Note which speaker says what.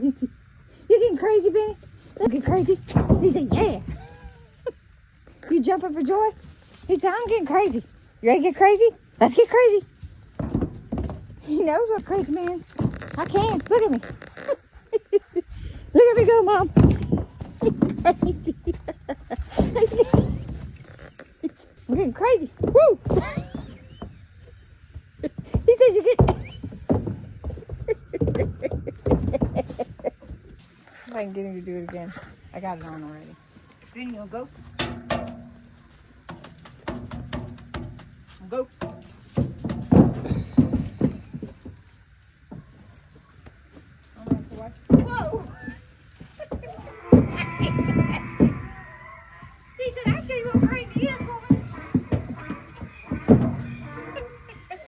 Speaker 1: crazy. You getting crazy, Benny? You get crazy? He said, yeah. You jumping for joy? He said, I'm getting crazy. You ready to get crazy? Let's get crazy. He knows what crazy means. I can. Look at me. Look at me go, Mom. Crazy. I'm getting crazy. Woo! He says you get... If I can get him to do it again. I got it on already. Benny, you'll go? Go. Whoa! He said, I'll show you what crazy